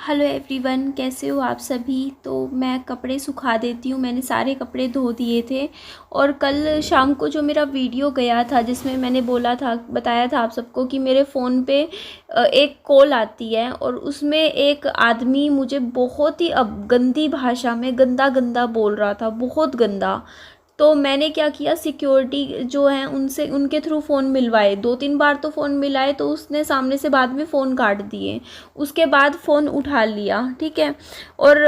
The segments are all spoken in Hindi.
हेलो एवरीवन, कैसे हो आप सभी। तो मैं कपड़े सुखा देती हूँ। मैंने सारे कपड़े धो दिए थे और कल शाम को जो मेरा वीडियो गया था जिसमें मैंने बताया था आप सबको कि मेरे फ़ोन पे एक कॉल आती है और उसमें एक आदमी मुझे बहुत ही अब गंदी भाषा में गंदा गंदा बोल रहा था, बहुत गंदा। तो मैंने क्या किया, सिक्योरिटी जो है उनसे उनके थ्रू फ़ोन मिलवाए। 2-3 बार तो फ़ोन मिलाए तो उसने सामने से बाद में फ़ोन काट दिए। उसके बाद फ़ोन उठा लिया, ठीक है। और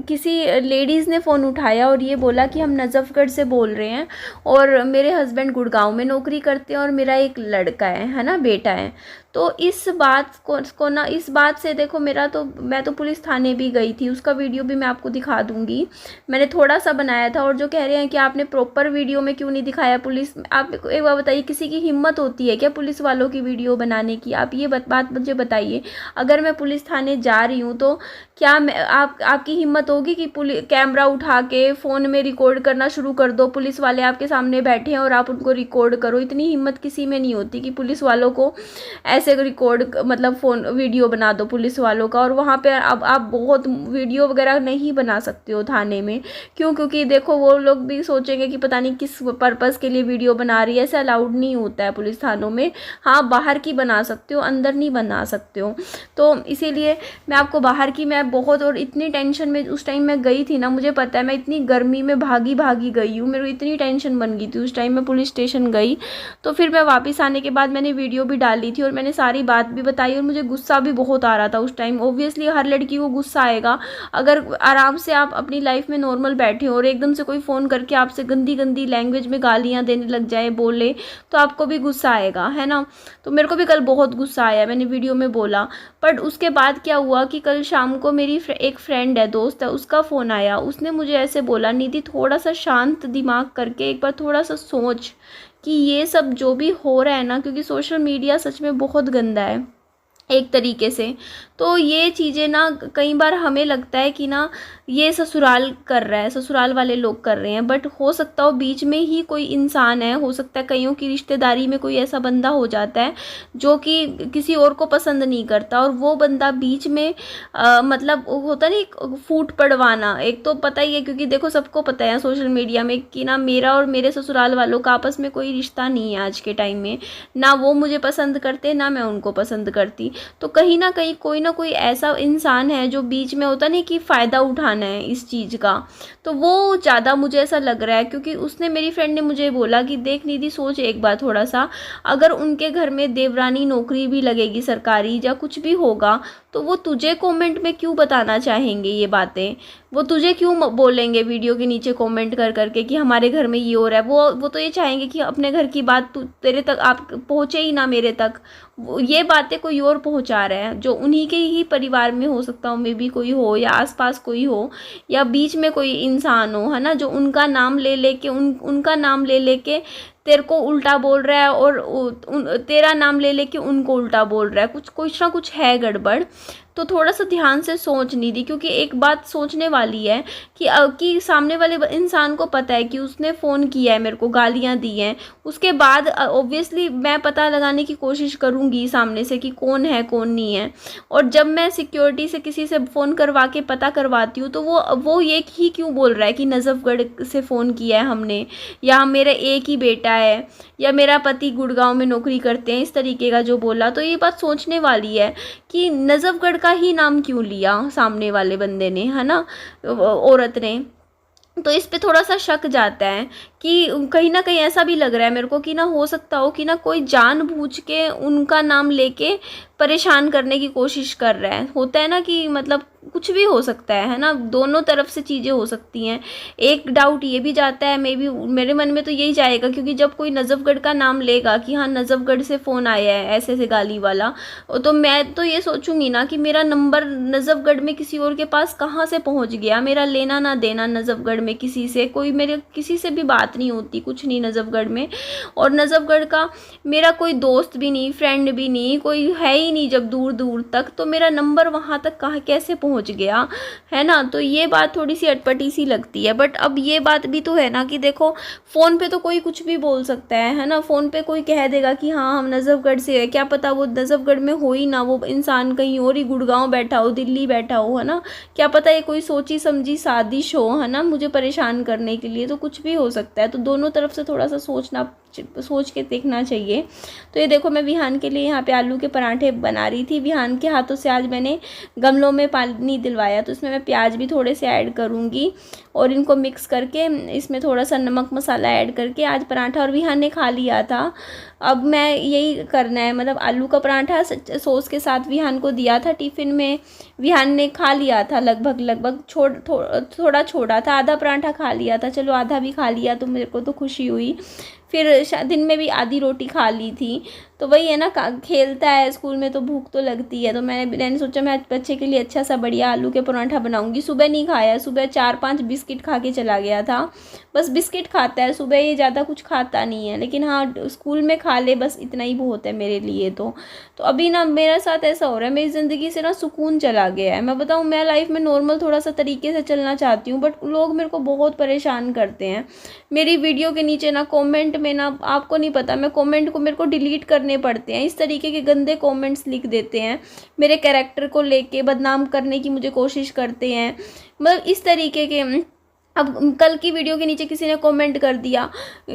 किसी लेडीज़ ने फ़ोन उठाया और ये बोला कि हम नज़फ़गढ़ से बोल रहे हैं और मेरे हस्बैंड गुड़गांव में नौकरी करते हैं और मेरा एक लड़का है ना, बेटा है। तो इस बात को ना, इस बात से देखो, मैं तो पुलिस थाने भी गई थी। उसका वीडियो भी मैं आपको दिखा दूंगी। मैंने थोड़ा सा बनाया था। और जो कह रहे हैं कि आपने प्रॉपर वीडियो में क्यों नहीं दिखाया पुलिस, आप एक बार बताइए, किसी की हिम्मत होती है क्या पुलिस वालों की वीडियो बनाने की? आप ये बात मुझे बताइए। अगर मैं पुलिस थाने जा रही हूँ तो क्या आपकी हिम्मत होगी कि कैमरा उठा के फ़ोन में रिकॉर्ड करना शुरू कर दो? पुलिस वाले आपके सामने बैठे हैं और आप उनको रिकॉर्ड करो। इतनी हिम्मत किसी में नहीं होती कि पुलिस वालों को ऐसे रिकॉर्ड, मतलब फ़ोन वीडियो बना दो पुलिस वालों का। और वहाँ पे अब आप बहुत वीडियो वगैरह नहीं बना सकते हो थाने में। क्यों? क्योंकि देखो वो लोग भी सोचेंगे कि पता नहीं किस पर्पज़ के लिए वीडियो बना रही है। ऐसे अलाउड नहीं होता है पुलिस थानों में। हाँ, बाहर की बना सकते हो, अंदर नहीं बना सकते हो। तो इसीलिए मैं आपको बाहर की, मैं बहुत, और इतनी टेंशन में उस टाइम मैं गई थी ना, मुझे पता है मैं इतनी गर्मी में भागी भागी गई हूँ। मेरी इतनी टेंशन बन गई थी उस टाइम। मैं पुलिस स्टेशन गई तो फिर मैं वापस आने के बाद मैंने वीडियो भी डाली थी और मैंने सारी बात भी बताई। और मुझे गुस्सा भी बहुत आ रहा था उस टाइम। ऑब्वियसली हर लड़की को गुस्सा आएगा। अगर आराम से आप अपनी लाइफ में नॉर्मल बैठे हो और एकदम से कोई फ़ोन करके आपसे गंदी गंदी लैंग्वेज में गालियाँ देने लग जाए, बोले, तो आपको भी गुस्सा आएगा, है ना। तो मेरे को भी कल बहुत गुस्सा आया, मैंने वीडियो में बोला। बट उसके बाद क्या हुआ कि कल शाम को मेरी एक फ्रेंड है, दोस्त है, उसका फ़ोन आया। उसने मुझे ऐसे बोला, निधि थोड़ा सा शांत दिमाग करके एक बार थोड़ा सा सोच कि ये सब जो भी हो रहा है ना, क्योंकि सोशल मीडिया सच में बहुत गंदा है एक तरीके से। तो ये चीज़ें ना, कई बार हमें लगता है कि ना ये ससुराल कर रहा है, ससुराल वाले लोग कर रहे हैं। बट हो सकता हो बीच में ही कोई इंसान है, हो सकता है कईयों की रिश्तेदारी में कोई ऐसा बंदा हो जाता है जो कि किसी और को पसंद नहीं करता, और वो बंदा बीच में मतलब होता नहीं, फूट पड़वाना। एक तो पता ही है, क्योंकि देखो सबको पता है सोशल मीडिया में कि ना मेरा और मेरे ससुराल वालों का आपस में कोई रिश्ता नहीं है आज के टाइम में। ना वो मुझे पसंद करते, ना मैं उनको पसंद करती। तो कहीं ना कोई ऐसा इंसान है जो बीच में, होता नहीं कि फ़ायदा उठाना है इस चीज़ का। तो वो ज़्यादा मुझे ऐसा लग रहा है, क्योंकि उसने, मेरी फ्रेंड ने मुझे बोला कि देख निधि, सोच एक बार थोड़ा सा, अगर उनके घर में देवरानी नौकरी भी लगेगी सरकारी या कुछ भी होगा, तो वो तुझे कमेंट में क्यों बताना चाहेंगे ये बातें? वो तुझे क्यों बोलेंगे वीडियो के नीचे कमेंट कर करके कि हमारे घर में ये हो रहा है? वो तो ये चाहेंगे कि अपने घर की बात तेरे तक आप पहुँचे ही ना, मेरे तक। ये बातें कोई और पहुंचा रहे हैं, जो उन्हीं के ही परिवार में हो सकता हो, मे बी कोई हो, या आसपास कोई हो, या बीच में कोई इंसान हो, है ना, जो उनका नाम ले लेके उनका नाम ले लेके तेरे को उल्टा बोल रहा है, और तेरा नाम ले लेके उनको उल्टा बोल रहा है। कुछ ना कुछ है गड़बड़। तो थोड़ा सा ध्यान से सोच निधि, क्योंकि एक बात सोचने वाली है कि सामने वाले इंसान को पता है कि उसने फ़ोन किया है, मेरे को गालियाँ दी हैं। उसके बाद ऑब्वियसली मैं पता लगाने की कोशिश करूँगी सामने से कि कौन है कौन नहीं है। और जब मैं सिक्योरिटी से किसी से फ़ोन करवा के पता करवाती हूँ, तो वो ये ही क्यों बोल रहा है कि नज़फ़गढ़ से फ़ोन किया है हमने, या मेरा एक ही बेटा है, या मेरा पति गुड़गांव में नौकरी करते हैं, इस तरीके का जो बोला। तो ये बात सोचने वाली है कि नज़फ़गढ़ का ही नाम क्यों लिया सामने वाले बंदे ने, है ना, औरत ने। तो इस पे थोड़ा सा शक जाता है कि कहीं ना कहीं ऐसा भी लग रहा है मेरे को कि ना, हो सकता हो कि ना कोई जानबूझ के उनका नाम लेके परेशान करने की कोशिश कर रहा है। होता है ना कि मतलब कुछ भी हो सकता है ना, दोनों तरफ से चीज़ें हो सकती हैं। एक डाउट ये भी जाता है, मे बी मेरे मन में तो यही जाएगा, क्योंकि जब कोई नज़फ़गढ़ का नाम लेगा कि हाँ नज़फ़गढ़ से फ़ोन आया है ऐसे ऐसे गाली वाला, तो मैं तो ये सोचूंगी ना कि मेरा नंबर नज़फ़गढ़ में किसी और के पास कहाँ से पहुँच गया। मेरा लेना ना देना नज़फ़गढ़ में किसी से, कोई मेरे किसी से भी बात नहीं होती, कुछ नहीं नज़फ़गढ़ में। और नज़फ़गढ़ का मेरा कोई दोस्त भी नहीं, फ्रेंड भी नहीं, कोई है ही नहीं जब दूर दूर तक। तो मेरा नंबर वहाँ तक कहाँ कैसे पहुंच गया, है ना। तो ये बात थोड़ी सी अटपटी सी लगती है। बट अब ये बात भी तो है ना कि देखो फ़ोन पे तो कोई कुछ भी बोल सकता है ना। फ़ोन पे कोई कह देगा कि हाँ हम नज़फ़गढ़ से है, क्या पता वो नज़फ़गढ़ में हो ही ना, वो इंसान कहीं और ही गुड़गांव बैठा हो, दिल्ली बैठा हो, है ना। क्या पता ये कोई सोची समझी साजिश हो, है ना, मुझे परेशान करने के लिए। तो कुछ भी हो सकता है। तो दोनों तरफ से थोड़ा सा सोच के देखना चाहिए। तो ये देखो मैं विहान के लिए यहाँ पे आलू के पराठे बना रही थी। विहान के हाथों से आज मैंने गमलों में पानी दिलवाया, तो इसमें मैं प्याज भी थोड़े से ऐड करूँगी और इनको मिक्स करके इसमें थोड़ा सा नमक मसाला ऐड करके आज पराठा, और विहान ने खा लिया था। अब मैं यही करना है, मतलब आलू का पराठा सॉस के साथ विहान को दिया था टिफ़िन में। विहान ने खा लिया था लगभग थोड़ा छोड़ा था, आधा पराठा खा लिया था। चलो आधा भी खा लिया तो मेरे को तो खुशी हुई। फिर दिन में भी आधी रोटी खा ली थी। तो वही है ना, खेलता है स्कूल में तो भूख तो लगती है। तो मैंने सोचा मैं बच्चे के लिए अच्छा सा बढ़िया आलू के पराठा बनाऊंगी। सुबह नहीं खाया, सुबह 4-5 बिस्किट खा के चला गया था। बस बिस्किट खाता है सुबह, ये ज़्यादा कुछ खाता नहीं है। लेकिन हाँ स्कूल में खा ले, बस इतना ही बहुत है मेरे लिए। तो अभी ना मेरे साथ ऐसा हो रहा है, मेरी ज़िंदगी से ना सुकून चला गया है। मैं बताऊँ, मैं लाइफ में नॉर्मल थोड़ा सा तरीके से चलना चाहती हूँ, बट लोग मेरे को बहुत परेशान करते हैं। मेरी वीडियो के नीचे ना कमेंट में ना, आपको नहीं पता, मैं कमेंट को मेरे को डिलीट करने पड़ते हैं। इस तरीके के गंदे कमेंट्स लिख देते हैं, मेरे कैरेक्टर को लेके बदनाम करने की मुझे कोशिश करते हैं, मतलब इस तरीके के। अब कल की वीडियो के नीचे किसी ने कमेंट कर दिया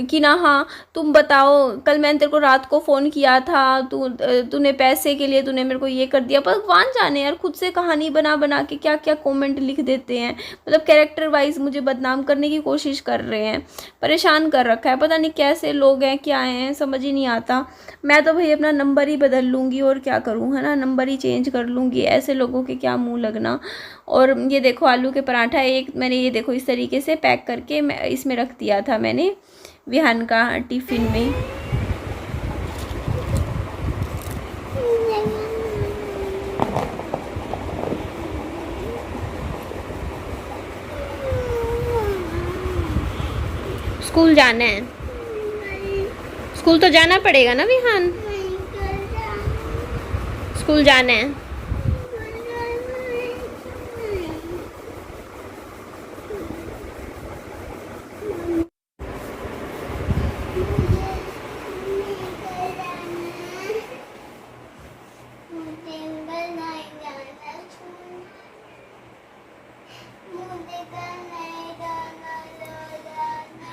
कि ना हाँ तुम बताओ, कल मैंने तेरे को रात को फ़ोन किया था, तूने पैसे के लिए तूने मेरे को ये कर दिया। भगवान जाने यार, खुद से कहानी बना बना के क्या क्या कमेंट लिख देते हैं, मतलब कैरेक्टर वाइज मुझे बदनाम करने की कोशिश कर रहे हैं, परेशान कर रखा है। पता नहीं कैसे लोग हैं, क्या हैं, समझ ही नहीं आता। मैं तो भाई अपना नंबर ही बदल लूँगी और क्या करूँ, है ना, नंबर ही चेंज कर लूँगी। ऐसे लोगों के क्या मुँह लगना। और ये देखो आलू के पराठा एक मैंने ये देखो इस तरीके से पैक करके मैं इसमें रख दिया था मैंने विहान का टिफ़िन में। स्कूल जाना है, स्कूल तो जाना पड़ेगा ना विहान, स्कूल जाना है।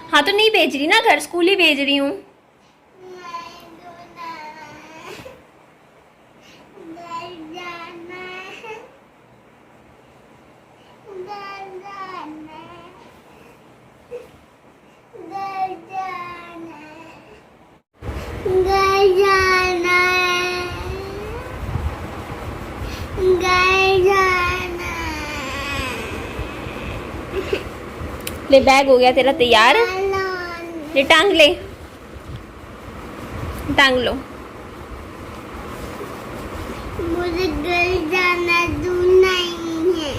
हाँ तो नहीं भेज रही ना घर, स्कूल ही भेज रही हूँ। ले बैग हो गया तेरा तैयार, ये टांग ले, टांग लो। मुझे घर जाना दूर नहीं है,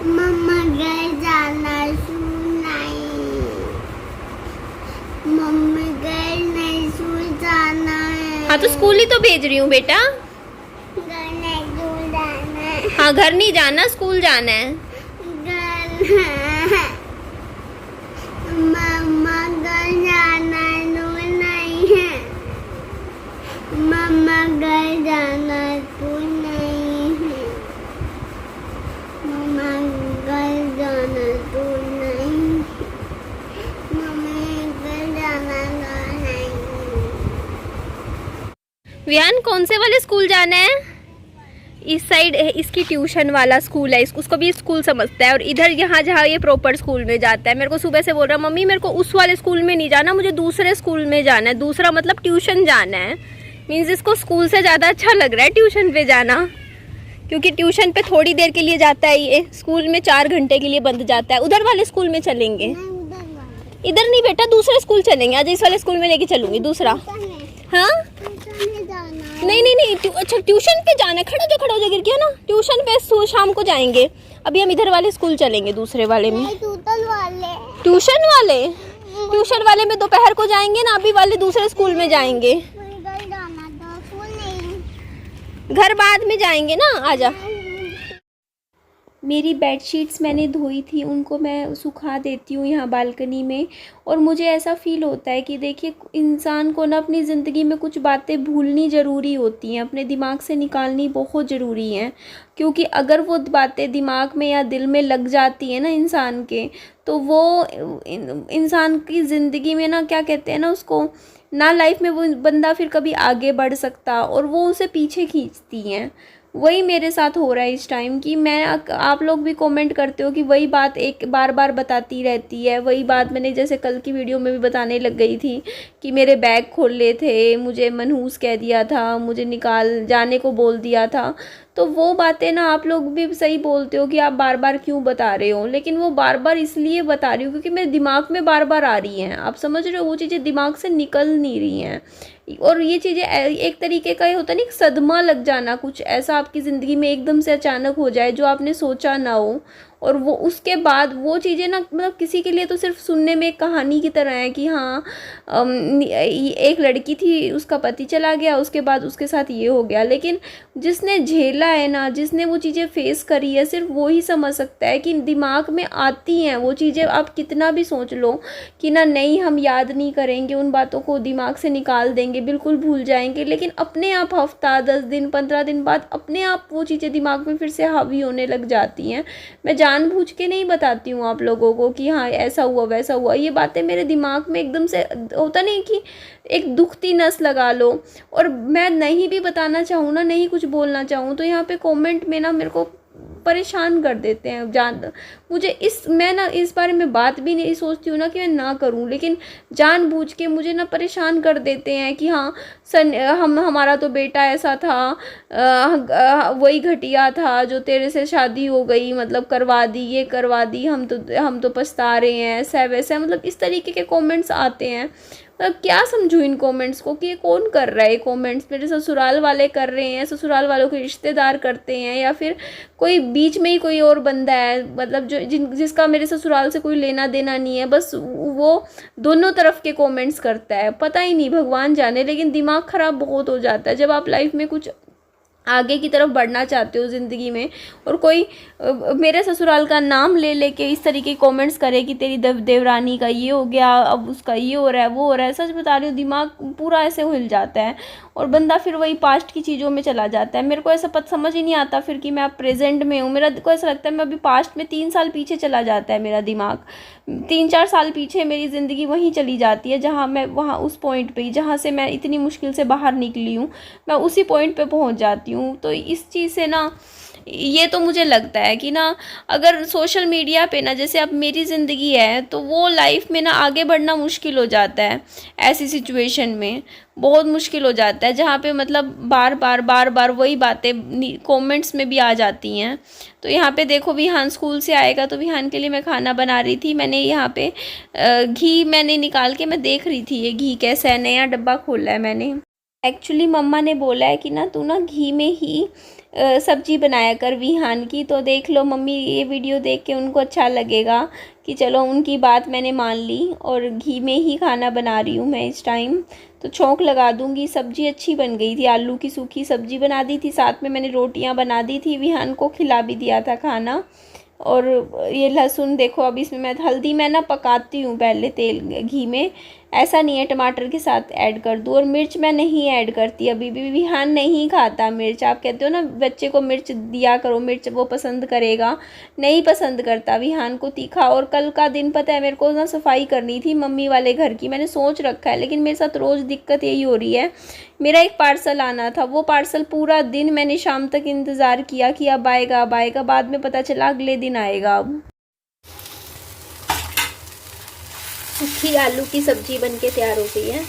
मम्मा घर जाना दूर नहीं, मम्मी घर नहीं दूर जाना है। हाँ तो स्कूल ही तो भेज रही हूँ बेटा, घर नहीं दूर जाना है। हाँ घर नहीं जाना, स्कूल जाना है। मम्मा घर जाना दूर नहीं है, मम्मा घर जाना दूर नहीं है, मम्मा घर जाना दूर नहीं, मम्मी घर जाना दूर नहीं। विहान कौन से वाले स्कूल जाना है? इस साइड इसकी ट्यूशन वाला स्कूल है, उसको भी स्कूल समझता है। और इधर यहाँ जहाँ ये प्रॉपर स्कूल में जाता है। मेरे को सुबह से बोल रहा है मम्मी मेरे को उस वाले स्कूल में नहीं जाना, मुझे दूसरे स्कूल में जाना है। दूसरा मतलब ट्यूशन जाना है। मीन्स इसको स्कूल से ज़्यादा अच्छा लग रहा है ट्यूशन पे जाना, क्योंकि ट्यूशन पे थोड़ी देर के लिए जाता है, ये स्कूल में 4 घंटे के लिए बंद जाता है। उधर वाले स्कूल में चलेंगे, इधर नहीं बेटा, दूसरे स्कूल चलेंगे। आज इस वाले स्कूल में लेके चलूंगी दूसरा। हाँ नहीं अच्छा ट्यूशन पे जाना है। खड़ा हो जा गिर गया ना। ट्यूशन पे शाम को जाएंगे, अभी हम इधर वाले स्कूल चलेंगे दूसरे वाले में। ट्यूशन वाले में दोपहर को जाएंगे ना, अभी वाले दूसरे स्कूल में जाएंगे। घर बाद में जाएंगे ना, आजा। मेरी बेडशीट्स मैंने धोई थी, उनको मैं सुखा देती हूँ यहाँ बालकनी में। और मुझे ऐसा फ़ील होता है कि देखिए, इंसान को ना अपनी ज़िंदगी में कुछ बातें भूलनी ज़रूरी होती हैं, अपने दिमाग से निकालनी बहुत ज़रूरी हैं। क्योंकि अगर वो बातें दिमाग में या दिल में लग जाती हैं ना इंसान के, तो वो इंसान की ज़िंदगी में ना, क्या कहते हैं ना उसको, ना लाइफ में वो बंदा फिर कभी आगे बढ़ सकता, और वो उसे पीछे खींचती हैं। वही मेरे साथ हो रहा है इस टाइम कि मैं, आप लोग भी कमेंट करते हो कि वही बात एक बार बार बताती रहती है। वही बात मैंने जैसे कल की वीडियो में भी बताने लग गई थी कि मेरे बैग खोल ले थे, मुझे मनहूस कह दिया था, मुझे निकाल जाने को बोल दिया था। तो वो बातें ना आप लोग भी सही बोलते हो कि आप बार बार क्यों बता रहे हो, लेकिन वो बार बार इसलिए बता रही हूँ क्योंकि मेरे दिमाग में बार बार आ रही हैं। आप समझ रहे हो, वो चीज़ें दिमाग से निकल नहीं रही हैं। और ये चीज़ें एक तरीके का ये होता है ना, एक सदमा लग जाना, कुछ ऐसा आपकी ज़िंदगी में एकदम से अचानक हो जाए जो आपने सोचा ना हो, और वो उसके बाद वो चीज़ें ना, मतलब किसी के लिए तो सिर्फ सुनने में एक कहानी की तरह है कि हाँ, एक लड़की थी, उसका पति चला गया, उसके बाद उसके साथ ये हो गया। लेकिन जिसने झेला है ना, जिसने वो चीज़ें फेस करी है, सिर्फ वो ही समझ सकता है कि दिमाग में आती हैं वो चीज़ें। आप कितना भी सोच लो कि ना, नहीं हम याद नहीं करेंगे, उन बातों को दिमाग से निकाल देंगे, बिल्कुल भूल जाएंगे, लेकिन अपने आप हफ्ता 10 दिन 15 दिन बाद अपने आप वो चीज़ें दिमाग में फिर से हावी होने लग जाती हैं। मैं जानबूझ के नहीं बताती हूँ आप लोगों को कि हाँ ऐसा हुआ वैसा हुआ, ये बातें मेरे दिमाग में एकदम से होता नहीं कि एक दुखती नस लगा लो। और मैं नहीं भी बताना चाहूँ ना, नहीं कुछ बोलना चाहूँ, तो यहाँ पे कमेंट में ना मेरे को परेशान कर देते हैं। मुझे मैं ना इस बारे में बात भी नहीं सोचती हूँ ना कि मैं ना करूँ, लेकिन जानबूझ के मुझे ना परेशान कर देते हैं कि हाँ हमारा तो बेटा ऐसा था, वही घटिया था जो तेरे से शादी हो गई, मतलब करवा दी, ये करवा दी, हम तो पछता रहे हैं, ऐसा वैसा, मतलब इस तरीके के कमेंट्स आते हैं। मतलब क्या समझूं इन कमेंट्स को कि ये कौन कर रहा है। कमेंट्स मेरे ससुराल वाले कर रहे हैं, ससुराल वालों के रिश्तेदार करते हैं, या फिर कोई बीच में ही कोई और बंदा है, मतलब जिसका मेरे ससुराल से कोई लेना देना नहीं है, बस वो दोनों तरफ के कमेंट्स करता है। पता ही नहीं, भगवान जाने, लेकिन दिमाग ख़राब बहुत हो जाता है जब आप लाइफ में कुछ आगे की तरफ बढ़ना चाहते हो ज़िंदगी में, और कोई मेरे ससुराल का नाम ले लेके इस तरीके के कमेंट्स करे कि तेरी देवरानी का ये हो गया, अब उसका ये हो रहा है, वो हो रहा है। सच बता रही हूँ, दिमाग पूरा ऐसे हिल जाता है और बंदा फिर वही पास्ट की चीज़ों में चला जाता है। मेरे को ऐसा समझ ही नहीं आता फिर कि मैं अब प्रेजेंट में हूँ। मेरा को ऐसा लगता है मैं अभी पास्ट में 3 साल पीछे चला जाता है मेरा दिमाग, 3-4 साल पीछे मेरी ज़िंदगी वहीं चली जाती है, जहाँ मैं वहाँ उस पॉइंट पे ही, जहाँ से मैं इतनी मुश्किल से बाहर निकली हूँ, मैं उसी पॉइंट पे पहुँच जाती हूँ। तो इस चीज़ से ना, ये तो मुझे लगता है कि ना, अगर सोशल मीडिया पे ना, जैसे अब मेरी ज़िंदगी है, तो वो लाइफ में ना आगे बढ़ना मुश्किल हो जाता है। ऐसी सिचुएशन में बहुत मुश्किल हो जाता है, जहाँ पे मतलब बार बार वही बातें कमेंट्स में भी आ जाती हैं। तो यहाँ पे देखो, विहान स्कूल से आएगा, तो विहान के लिए मैं खाना बना रही थी। मैंने यहाँ पे घी मैंने निकाल के मैं देख रही थी ये घी कैसा है, नया डब्बा खोला है मैंने। एक्चुअली मम्मा ने बोला है कि ना तू ना घी में ही सब्जी बनाया कर विहान की। तो देख लो मम्मी, ये वीडियो देख के उनको अच्छा लगेगा कि चलो उनकी बात मैंने मान ली, और घी में ही खाना बना रही हूँ मैं इस टाइम। तो छौंक लगा दूँगी। सब्ज़ी अच्छी बन गई थी, आलू की सूखी सब्ज़ी बना दी थी, साथ में मैंने रोटियाँ बना दी थी, विहान को खिला भी दिया था खाना। और ये लहसुन देखो, अब इसमें मैं हल्दी मैं ना पकाती हूँ पहले तेल घी में, ऐसा नहीं है टमाटर के साथ ऐड कर दूँ। और मिर्च मैं नहीं ऐड करती, अभी भी विहान नहीं खाता मिर्च। आप कहते हो ना बच्चे को मिर्च दिया करो, मिर्च वो पसंद करेगा, नहीं पसंद करता विहान को तीखा। और कल का दिन पता है मेरे को ना सफाई करनी थी मम्मी वाले घर की, मैंने सोच रखा है, लेकिन मेरे साथ रोज़ दिक्कत यही हो रही है। मेरा एक पार्सल आना था, वो पार्सल पूरा दिन मैंने शाम तक इंतज़ार किया कि अब आएगा अब आएगा, बाद में पता चला अगले दिन आएगा। अब सूखी आलू की सब्जी बनके तैयार हो गई है।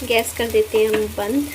गैस कर देते हैं हम बंद।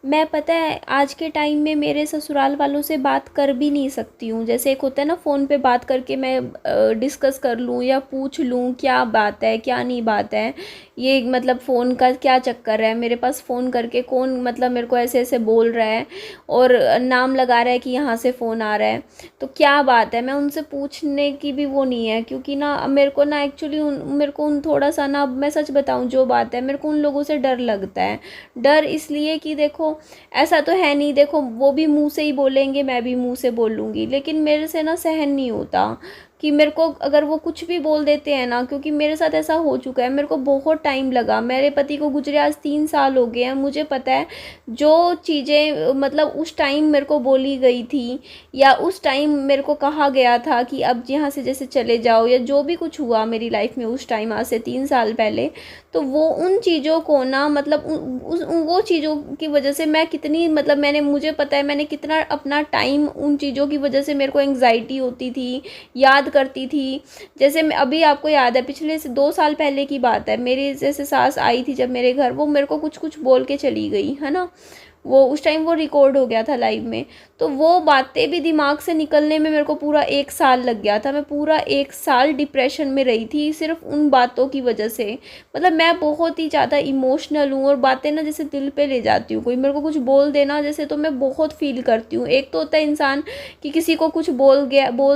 मैं पता है आज के टाइम में मेरे ससुराल वालों से बात कर भी नहीं सकती हूँ। जैसे एक होता है ना, फ़ोन पे बात करके मैं डिस्कस कर लूँ या पूछ लूँ क्या बात है क्या नहीं बात है, ये मतलब फ़ोन का क्या चक्कर है, मेरे पास फ़ोन करके कौन मतलब मेरे को ऐसे ऐसे बोल रहा है और नाम लगा रहा है कि यहाँ से फ़ोन आ रहा है, तो क्या बात है, मैं उनसे पूछने की भी वो नहीं है। क्योंकि ना मेरे को ना एक्चुअली मेरे को उन थोड़ा सा ना, मैं सच बताऊँ जो बात है, मेरे को उन लोगों से डर लगता है। डर इसलिए कि देखो ऐसा तो है नहीं, देखो वो भी मुंह से ही बोलेंगे, मैं भी मुंह से बोलूँगी, लेकिन मेरे से ना सहन नहीं होता कि मेरे को अगर वो कुछ भी बोल देते हैं ना। क्योंकि मेरे साथ ऐसा हो चुका है, मेरे को बहुत टाइम लगा, मेरे पति को गुजरे आज 3 साल हो गए हैं। मुझे पता है जो चीज़ें मतलब उस टाइम मेरे को बोली गई थी या उस टाइम मेरे को कहा गया था कि अब यहाँ से जैसे चले जाओ, या जो भी कुछ हुआ मेरी लाइफ में उस टाइम आज से 3 साल पहले, तो वो उन चीज़ों को ना मतलब वो चीज़ों की वजह से मैं कितनी मतलब मुझे पता है मैंने कितना अपना टाइम उन चीज़ों की वजह से मेरे को एंग्जाइटी होती थी, याद करती थी। जैसे मैं अभी आपको याद है पिछले से 2 साल पहले की बात है, मेरी जैसे सास आई थी जब मेरे घर, वो मेरे को कुछ कुछ बोल के चली गई है ना, वो उस टाइम वो रिकॉर्ड हो गया था लाइव में। तो वो बातें भी दिमाग से निकलने में मेरे को पूरा 1 साल लग गया था। मैं पूरा 1 साल डिप्रेशन में रही थी सिर्फ उन बातों की वजह से। मतलब मैं बहुत ही ज़्यादा इमोशनल हूँ और बातें ना जैसे दिल पे ले जाती हूँ। कोई मेरे को कुछ बोल देना जैसे, तो मैं बहुत फील करती हूँ। एक तो होता है इंसान कि किसी को कुछ बोल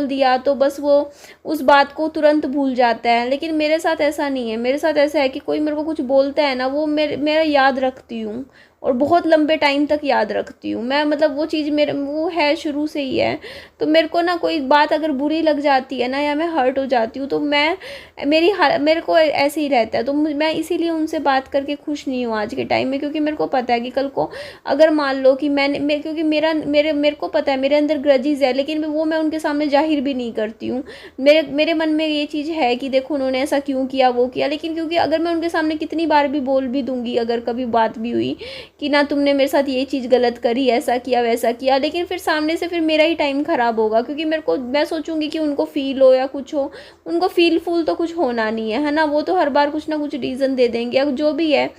दिया तो बस वो उस बात को तुरंत भूल जाता है, लेकिन मेरे साथ ऐसा नहीं है। मेरे साथ ऐसा है कि कोई मेरे को कुछ बोलता है ना, वो मेरा याद रखती हूँ और बहुत लंबे टाइम तक याद रखती हूँ मैं। मतलब वो चीज़ मेरे वो है, शुरू से ही है। तो मेरे को ना कोई बात अगर बुरी लग जाती है ना, या मैं हर्ट हो जाती हूँ, तो मेरे को ऐसे ही रहता है। तो मैं इसीलिए उनसे बात करके खुश नहीं हूँ आज के टाइम में, क्योंकि मेरे को पता है कि कल को अगर मान लो कि क्योंकि मेरे को पता है मेरे अंदर ग्रजेस है, लेकिन वो मैं उनके सामने जाहिर भी नहीं करती हूँ। मेरे मन में ये चीज़ है कि देखो उन्होंने ऐसा क्यों किया, वो किया, लेकिन क्योंकि अगर मैं उनके सामने कितनी बार भी बोल भी दूंगी, अगर कभी बात भी हुई कि ना तुमने मेरे साथ ये चीज़ गलत करी, ऐसा किया वैसा किया, लेकिन फिर सामने से फिर मेरा ही टाइम ख़राब होगा। क्योंकि मैं सोचूंगी कि उनको फील हो या कुछ हो, उनको फूल तो कुछ होना नहीं है ना। वो तो हर बार कुछ ना कुछ रीज़न दे देंगे या जो भी है।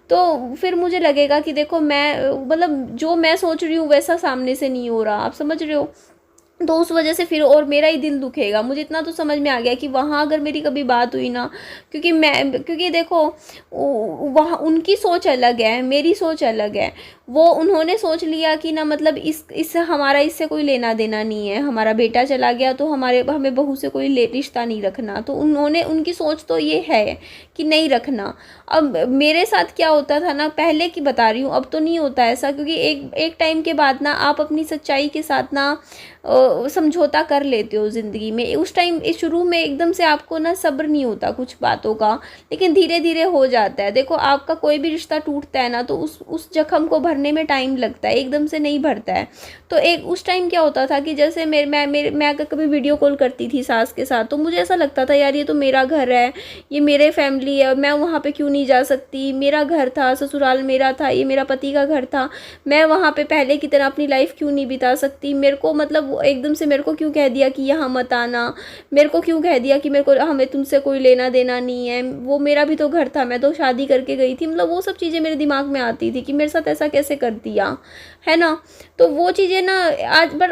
तो फिर मुझे लगेगा कि देखो मैं मतलब जो मैं सोच रही हूँ वैसा सामने से नहीं हो रहा, आप समझ रहे हो। तो उस वजह से फिर और मेरा ही दिल दुखेगा। मुझे इतना तो समझ में आ गया कि वहाँ अगर मेरी कभी बात हुई ना, क्योंकि देखो वहाँ उनकी सोच अलग है, मेरी सोच अलग है। वो उन्होंने सोच लिया कि ना मतलब इससे हमारा इससे कोई लेना देना नहीं है, हमारा बेटा चला गया तो हमें बहू से कोई रिश्ता नहीं रखना। तो उनकी सोच तो ये है कि नहीं रखना। अब मेरे साथ क्या होता था ना, पहले की बता रही हूँ, अब तो नहीं होता ऐसा। क्योंकि एक टाइम के बाद ना आप अपनी सच्चाई के साथ ना समझौता कर लेते हो ज़िंदगी में। उस टाइम शुरू में एकदम से आपको ना सब्र नहीं होता कुछ बातों का, लेकिन धीरे धीरे हो जाता है। देखो आपका कोई भी रिश्ता टूटता है ना, तो उस जख्म को भरने में टाइम लगता है, एकदम से नहीं भरता है। तो उस टाइम क्या होता था कि जैसे मैं अगर कभी वीडियो कॉल करती थी सास के साथ, तो मुझे ऐसा लगता था यार ये तो मेरा घर है, ये मेरे फैमिली है, मैं वहाँ पे क्यों नहीं जा सकती। मेरा घर था, ससुराल मेरा था, ये मेरा पति का घर था, मैं वहाँ पे पहले की तरह अपनी लाइफ क्यों नहीं बिता सकती। मेरे को मतलब एकदम से मेरे को क्यों कह दिया कि यहाँ मत आना, मेरे को क्यों कह दिया कि हमें तुमसे कोई लेना देना नहीं है, वो मेरा भी तो घर था, मैं तो शादी करके गई थी। मतलब वो सब चीज़ें मेरे दिमाग में आती थी कि मेरे साथ ऐसा कैसे कर दिया, है ना। तो वो चीज़ें ना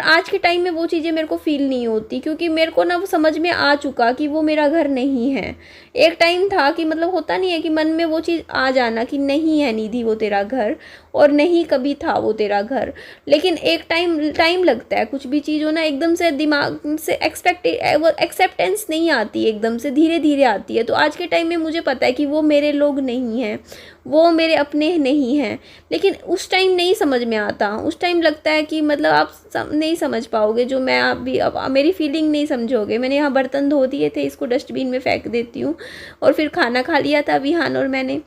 आज के टाइम में वो चीज़ें मेरे को फील नहीं होती, क्योंकि मेरे को ना वो समझ में आ चुका कि वो मेरा घर नहीं है। एक टाइम था कि मतलब होता नहीं है कि मन में वो चीज़ आ जाना कि नहीं है निधि वो तेरा घर, और नहीं कभी था वो तेरा घर। लेकिन एक टाइम लगता है, कुछ भी चीज़ हो ना एकदम से दिमाग से एक्सेप्टेंस नहीं आती, एकदम से धीरे धीरे आती है। तो आज के टाइम में मुझे पता है कि वो मेरे लोग नहीं हैं, वो मेरे अपने नहीं हैं। लेकिन उस टाइम नहीं समझ में आता, उस टाइम लगता है कि मतलब आप नहीं समझ पाओगे जो मैं अब मेरी फीलिंग नहीं समझोगे। मैंने यहाँ बर्तन धो दिए थे, इसको डस्टबिन में फेंक देती हूँ, और फिर खाना खा लिया था विहान और मैंने,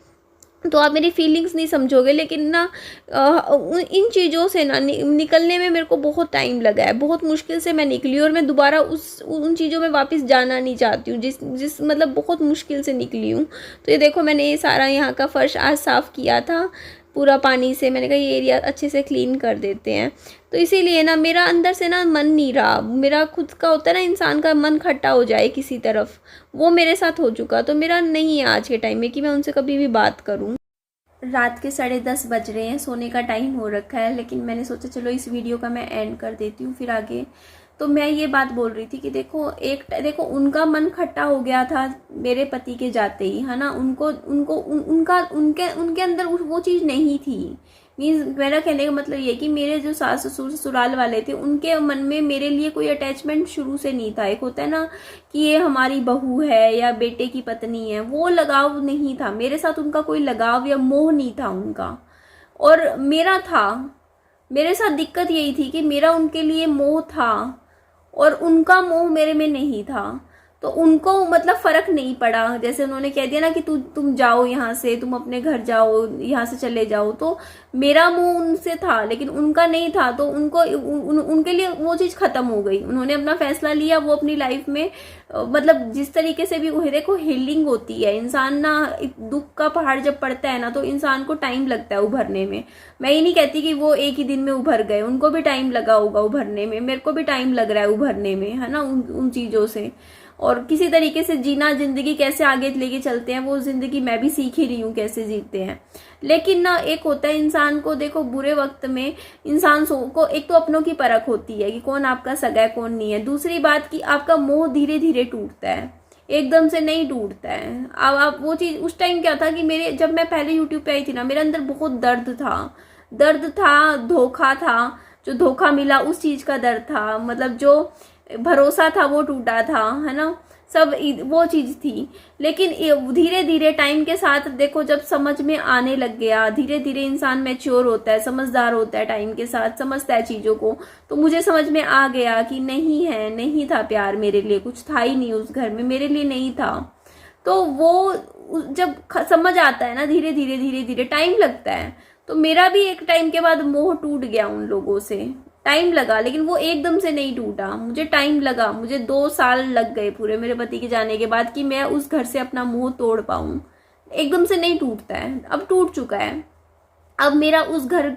तो आप मेरी फीलिंग्स नहीं समझोगे। लेकिन ना इन चीज़ों से ना निकलने में मेरे को बहुत टाइम लगा है, बहुत मुश्किल से मैं निकली, और मैं दोबारा उन चीज़ों में वापस जाना नहीं चाहती हूँ जिस मतलब बहुत मुश्किल से निकली हूँ। तो ये देखो मैंने ये सारा यहाँ का फर्श आज साफ़ किया था पूरा पानी से, मैंने कहा ये एरिया अच्छे से क्लीन कर देते हैं। तो इसीलिए ना मेरा अंदर से ना मन नहीं रहा, मेरा खुद का होता है ना इंसान का मन खट्टा हो जाए किसी तरफ, वो मेरे साथ हो चुका। तो मेरा नहीं है आज के टाइम में कि मैं उनसे कभी भी बात करूं। रात के 10:30 बज रहे हैं, सोने का टाइम हो रखा है, लेकिन मैंने सोचा चलो इस वीडियो का मैं एंड कर देती हूँ फिर आगे। तो मैं ये बात बोल रही थी कि देखो उनका मन खट्टा हो गया था मेरे पति के जाते ही, है ना। उनको उनको उन, उनका उनके उनके अंदर वो चीज़ नहीं थी। मीन्स मेरा कहने का मतलब ये कि मेरे जो सास ससुर ससुराल वाले थे उनके मन में मेरे लिए कोई अटैचमेंट शुरू से नहीं था। एक होता है ना कि ये हमारी बहू है या बेटे की पत्नी है, वो लगाव नहीं था मेरे साथ। उनका कोई लगाव या मोह नहीं था उनका, और मेरा था। मेरे साथ दिक्कत यही थी कि मेरा उनके लिए मोह था और उनका मोह मेरे में नहीं था। तो उनको मतलब फर्क नहीं पड़ा। जैसे उन्होंने कह दिया ना कि तुम जाओ यहाँ से, तुम अपने घर जाओ, यहाँ से चले जाओ, तो मेरा मोह उनसे था लेकिन उनका नहीं था। तो उनको उनके लिए वो चीज़ खत्म हो गई। उन्होंने अपना फैसला लिया, वो अपनी लाइफ में मतलब जिस तरीके से भी देखो हीलिंग होती है। इंसान ना दुख का पहाड़ जब पड़ता है ना तो इंसान को टाइम लगता है उभरने में। मैं ये नहीं कहती कि वो एक ही दिन में उभर गए, उनको भी टाइम लगा होगा उभरने में, मेरे को भी टाइम लग रहा है उभरने में, है ना, उन चीज़ों से। और किसी तरीके से जीना, जिंदगी कैसे आगे लेके चलते हैं, वो जिंदगी मैं भी सीख ही रही हूँ कैसे जीते हैं। लेकिन ना एक होता है इंसान को, देखो बुरे वक्त में इंसान को एक तो अपनों की परख होती है कि कौन आपका सगा है कौन नहीं है। दूसरी बात कि आपका मोह धीरे धीरे टूटता है, एकदम से नहीं टूटता है। अब आप वो चीज़, उस टाइम क्या था कि जब मैं पहले यूट्यूब पे आई थी ना, मेरे अंदर बहुत दर्द था, धोखा था, जो धोखा मिला उस चीज़ का दर्द था, मतलब जो भरोसा था वो टूटा था, है ना, सब वो चीज़ थी। लेकिन धीरे धीरे टाइम के साथ देखो जब समझ में आने लग गया, धीरे धीरे इंसान मैच्योर होता है, समझदार होता है, टाइम के साथ समझता है चीज़ों को। तो मुझे समझ में आ गया कि नहीं था प्यार मेरे लिए, कुछ था ही नहीं उस घर में, मेरे लिए नहीं था। तो वो जब समझ आता है ना, धीरे धीरे टाइम लगता है। तो मेरा भी एक टाइम के बाद मोह टूट गया उन लोगों से, टाइम लगा, लेकिन वो एकदम से नहीं टूटा। मुझे टाइम लगा, मुझे 2 साल लग गए पूरे मेरे पति के जाने के बाद कि मैं उस घर से अपना मोह तोड़ पाऊँ। एकदम से नहीं टूटता है, अब टूट चुका है। अब मेरा उस घर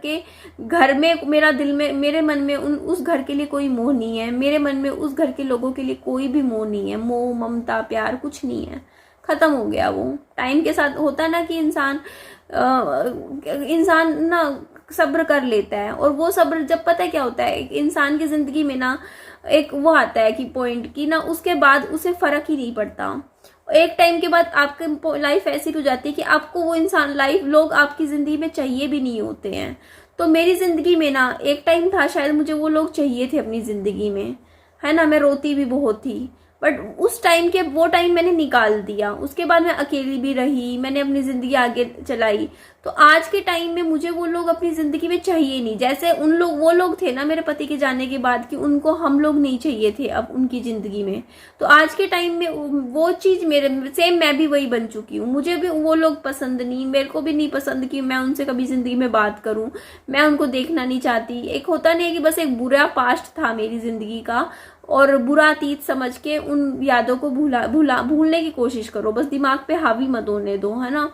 में मेरा दिल में, मेरे मन में उस घर के लिए कोई मोह नहीं है। मेरे मन में उस घर के लोगों के लिए कोई भी मोह नहीं है। मोह, ममता, प्यार कुछ नहीं है, खत्म हो गया वो। टाइम के साथ होता ना कि इंसान ना सब्र कर लेता है, और वो सब्र जब पता है क्या होता है, एक इंसान की जिंदगी में ना एक वो आता है कि पॉइंट की ना, उसके बाद उसे फर्क ही नहीं पड़ता। एक टाइम के बाद आपकी लाइफ ऐसी हो जाती है कि आपको वो इंसान, लोग आपकी जिंदगी में चाहिए भी नहीं होते हैं। तो मेरी जिंदगी में ना एक टाइम था, शायद मुझे वो लोग चाहिए थे अपनी जिंदगी में, है ना। मैं रोती भी बहुत थी, बट उस टाइम के वो टाइम मैंने निकाल दिया। उसके बाद मैं अकेली भी रही, मैंने अपनी ज़िंदगी आगे चलाई। तो आज के टाइम में मुझे वो लोग अपनी ज़िंदगी में चाहिए नहीं। जैसे वो लोग थे ना मेरे पति के जाने के बाद कि उनको हम लोग नहीं चाहिए थे अब उनकी ज़िंदगी में। तो आज के टाइम में वो चीज़ सेम मैं भी वही बन चुकी हूँ। मुझे भी वो लोग पसंद नहीं, मेरे को भी नहीं पसंद कि मैं उनसे कभी ज़िंदगी में बात करूँ। मैं उनको देखना नहीं चाहती। एक होता नहीं है कि बस एक बुरा पास्ट था मेरी ज़िंदगी का, और बुरा अतीत समझ के उन यादों को भूलने की कोशिश करो, बस दिमाग पे हावी मत होने दो, है ना।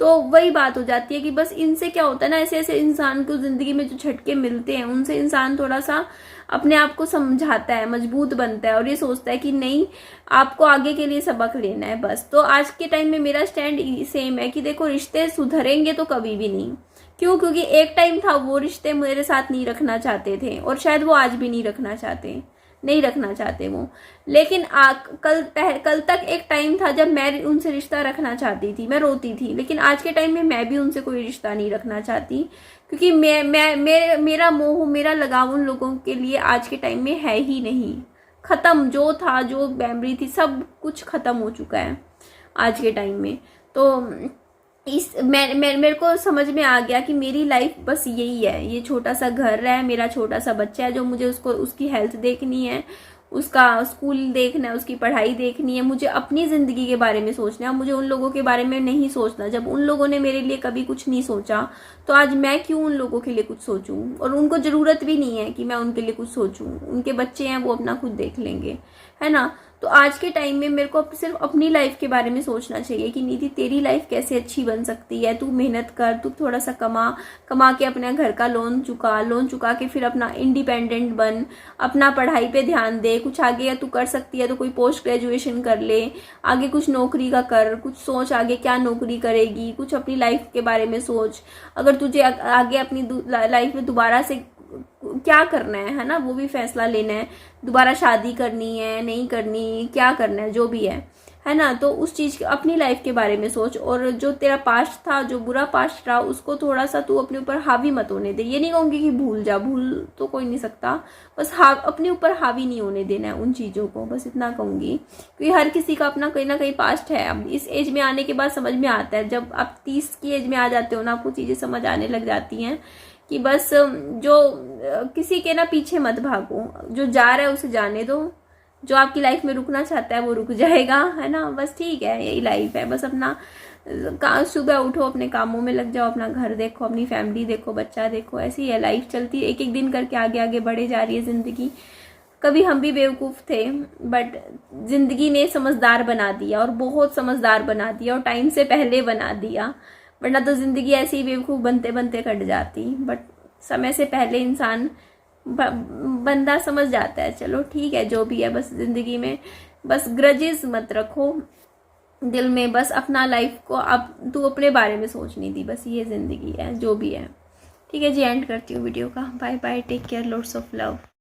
तो वही बात हो जाती है कि बस इनसे क्या होता है ना, ऐसे ऐसे इंसान को जिंदगी में जो झटके मिलते हैं उनसे इंसान थोड़ा सा अपने आप को समझाता है, मजबूत बनता है, और ये सोचता है कि नहीं, आपको आगे के लिए सबक लेना है बस। तो आज के टाइम में मेरा स्टैंड सेम है कि देखो रिश्ते सुधरेंगे तो कभी भी नहीं। क्यों? क्योंकि एक टाइम था वो रिश्ते मेरे साथ नहीं रखना चाहते थे, और शायद वो आज भी नहीं रखना चाहते वो। लेकिन कल तक एक टाइम था जब मैं उनसे रिश्ता रखना चाहती थी, मैं रोती थी। लेकिन आज के टाइम में मैं भी उनसे कोई रिश्ता नहीं रखना चाहती, क्योंकि मेरा मोह, मेरा लगाव उन लोगों के लिए आज के टाइम में है ही नहीं। खत्म, जो था, जो मेमोरी थी, सब कुछ खत्म हो चुका है आज के टाइम में। तो मेरे को समझ में आ गया कि मेरी लाइफ बस यही है। ये छोटा सा घर है, मेरा छोटा सा बच्चा है जो मुझे उसकी हेल्थ देखनी है, उसका स्कूल देखना है, उसकी पढ़ाई देखनी है। मुझे अपनी ज़िंदगी के बारे में सोचना है, मुझे उन लोगों के बारे में नहीं सोचना। जब उन लोगों ने मेरे लिए कभी कुछ नहीं सोचा, तो आज मैं क्यों उन लोगों के लिए कुछ सोचूं? और उनको ज़रूरत भी नहीं है कि मैं उनके लिए कुछ सोचूं। उनके बच्चे हैं, वो अपना खुद देख लेंगे, है ना। तो आज के टाइम में मेरे को सिर्फ अपनी लाइफ के बारे में सोचना चाहिए कि निधि तेरी लाइफ कैसे अच्छी बन सकती है। तू मेहनत कर, तू थोड़ा सा कमा के अपने घर का लोन चुका के फिर अपना इंडिपेंडेंट बन, अपना पढ़ाई पे ध्यान दे, कुछ आगे या तू कर सकती है तो कोई पोस्ट ग्रेजुएशन कर ले, आगे कुछ नौकरी का कर, कुछ सोच आगे क्या नौकरी करेगी, कुछ अपनी लाइफ के बारे में सोच। अगर तुझे आगे अपनी लाइफ में दोबारा से क्या करना है ना, वो भी फैसला लेना है, दोबारा शादी करनी है नहीं करनी, क्या करना है, जो भी है ना, तो उस चीज़ अपनी लाइफ के बारे में सोच। और जो तेरा पास्ट था, जो बुरा पास्ट रहा, उसको थोड़ा सा तू अपने ऊपर हावी मत होने दे। ये नहीं कहूँगी कि भूल तो कोई नहीं सकता, बस अपने ऊपर हावी नहीं होने देना है उन चीज़ों को, बस इतना कहूँगी। क्योंकि हर किसी का अपना कहीं ना कहीं पास्ट है। अब इस एज में आने के बाद समझ में आता है, जब आप 30 की एज में आ जाते हो ना, आपको चीज़ें समझ आने लग जाती हैं कि बस जो किसी के ना पीछे मत भागो, जो जा रहा है उसे जाने दो, जो आपकी लाइफ में रुकना चाहता है वो रुक जाएगा, है ना, बस ठीक है, यही लाइफ है। बस अपना सुबह उठो, अपने कामों में लग जाओ, अपना घर देखो, अपनी फैमिली देखो, बच्चा देखो, ऐसी है लाइफ चलती है, एक एक दिन करके आगे आगे बढ़े जा रही है ज़िंदगी। कभी हम भी बेवकूफ़ थे, बट ज़िंदगी ने समझदार बना दिया, और बहुत समझदार बना दिया, और टाइम से पहले बना दिया, वरना तो ज़िंदगी ऐसे ही बेवकूफ़ बनते बनते कट जाती। बट समय से पहले इंसान बंदा समझ जाता है। चलो ठीक है, जो भी है, बस ज़िंदगी में बस ग्रजेस मत रखो दिल में, बस अपना लाइफ को अब तू अपने बारे में सोचनी थी, बस ये ज़िंदगी है, जो भी है। ठीक है जी, एंड करती हूँ वीडियो का। Bye bye, take care, lots of love.